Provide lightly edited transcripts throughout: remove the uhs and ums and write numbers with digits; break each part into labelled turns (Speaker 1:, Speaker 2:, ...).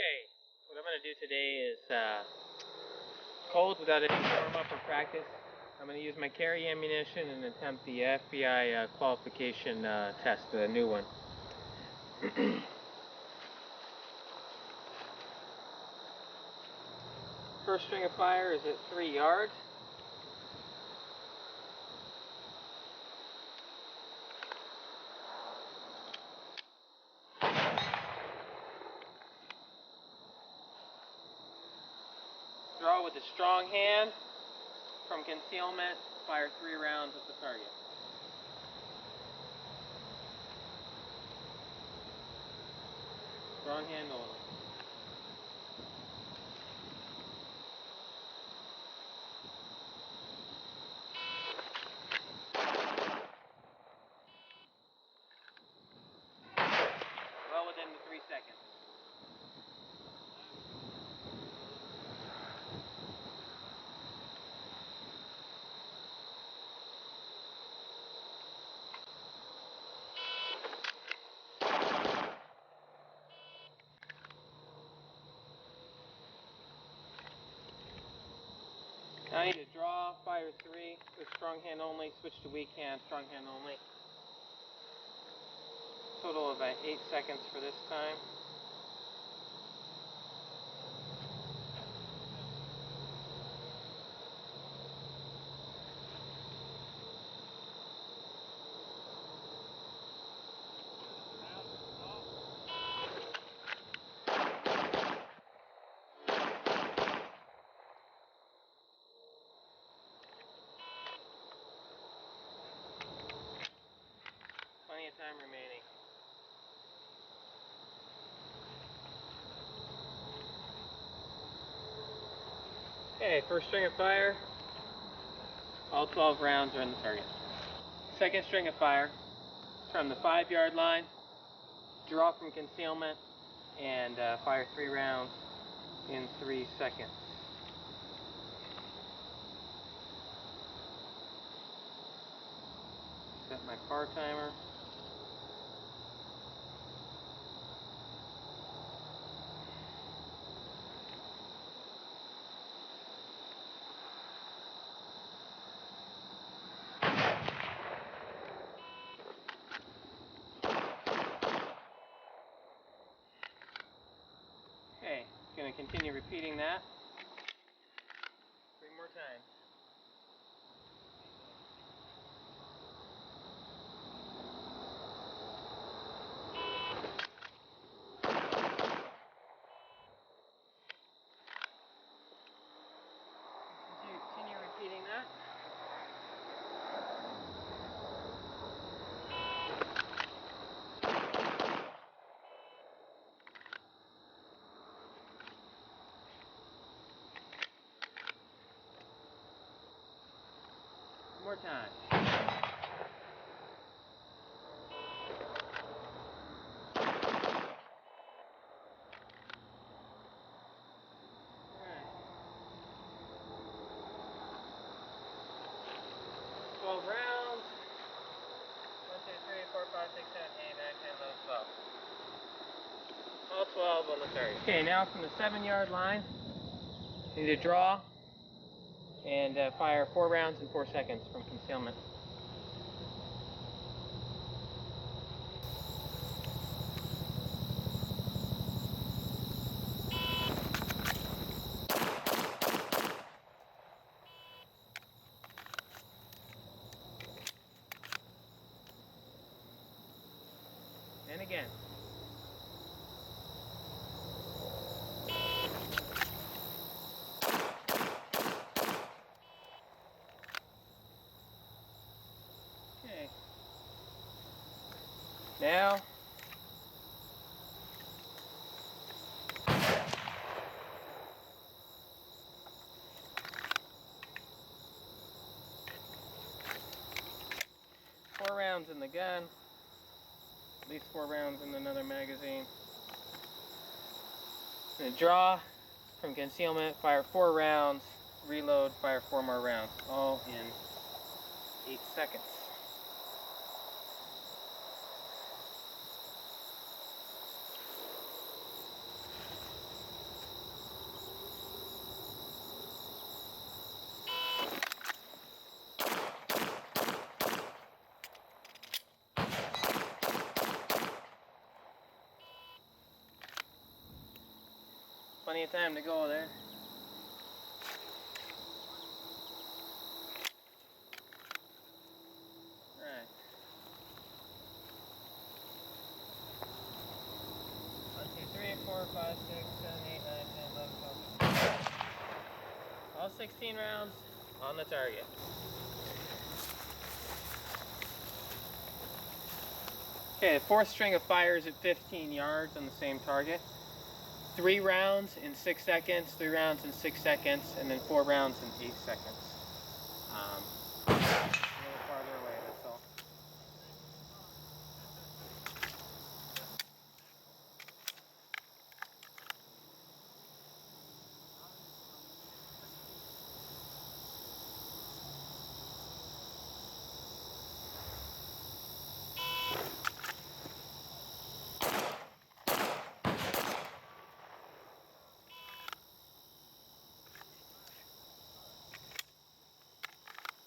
Speaker 1: Okay, what I'm going to do today is cold without any warm-up or practice. I'm going to use my carry ammunition and attempt the FBI qualification test, the new one. First string of fire is at 3 yards. Draw with a strong hand. From concealment, fire 3 rounds at the target. Strong hand only. Well within the 3 seconds. Now I need to draw, fire 3 with strong hand only, switch to weak hand, strong hand only. Total of about 8 seconds for this time. Plenty of time remaining. Okay, first string of fire. All 12 rounds are in the target. Second string of fire from the 5-yard line. Draw from concealment and fire 3 rounds in 3 seconds. Set my par timer. Okay, going to continue repeating that 3 more times. Continue repeating that. One more time. Alright. 12 rounds. 1, 2, 3, 4, 5, 6, 7, 8, 9, 10, 11, 12. All 12 on the 30. Okay, now from the 7-yard line, you need to draw and fire 4 rounds in 4 seconds from concealment. And again. Okay. Now, four rounds in the gun, at least 4 rounds in another magazine. And draw from concealment, fire 4 rounds, reload, fire 4 more rounds, all in 8 seconds. Plenty of time to go there. Alright. 1, 2, 3, 4, 5, 6, 7, 8, 9, 10, 11, 12. All 16 rounds on the target. Okay, the fourth string of fires at 15 yards on the same target. 3 rounds in 6 seconds, 3 rounds in 6 seconds, and then 4 rounds in 8 seconds. A little farther away, that's all.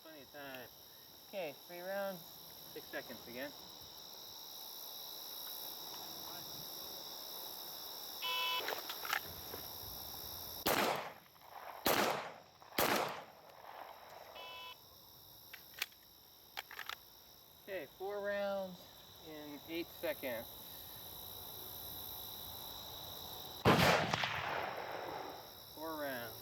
Speaker 1: Plenty of time. Okay, 3 rounds, 6 seconds again. Okay, 4 rounds in 8 seconds. 4 rounds.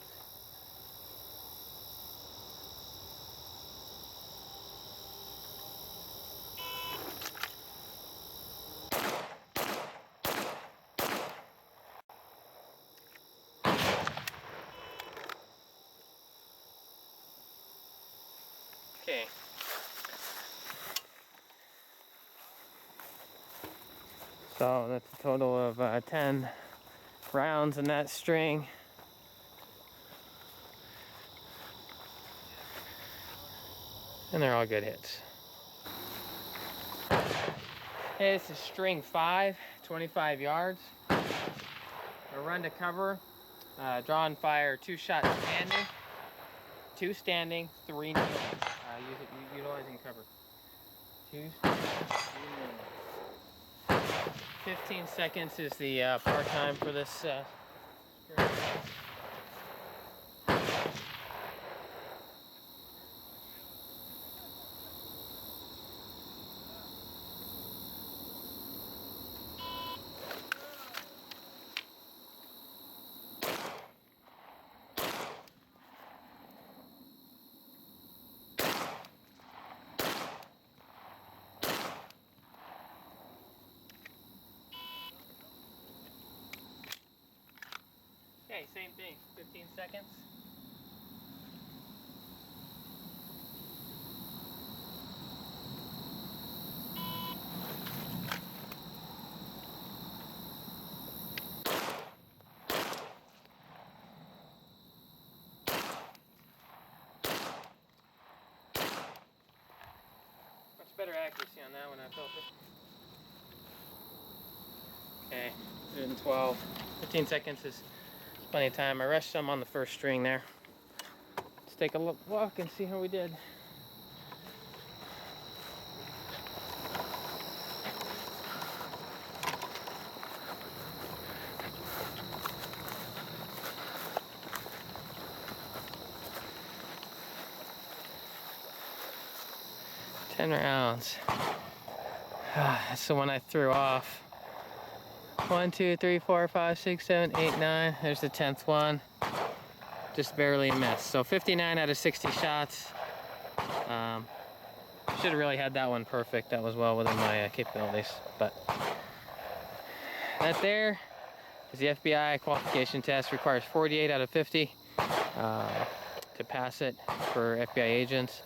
Speaker 1: Okay. So that's a total of 10 rounds in that string. And they're all good hits. Okay, this is string 5, 25 yards. A run to cover, draw and fire 2 shots standing, 2 standing, 3 kneeling. Utilizing cover. 2, 3 kneeling. 15 seconds is the par time for this string. Okay, same thing, 15 seconds. Much better accuracy on that one, I felt it. Okay, 112. 15 seconds is plenty of time. I rushed some on the first string there. Let's take a look and see how we did. Ten rounds. That's the one I threw off. 1, 2, 3, 4, 5, 6, 7, 8, 9. There's the 10th one. Just barely missed. So 59 out of 60 shots. Should have really had that one perfect. That was well within my capabilities. But that there is the FBI qualification test. Requires 48 out of 50 to pass it for FBI agents.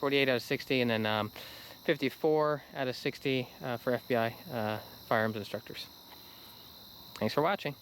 Speaker 1: 48 out of 60, and then 54 out of 60 for FBI firearms instructors. Thanks for watching.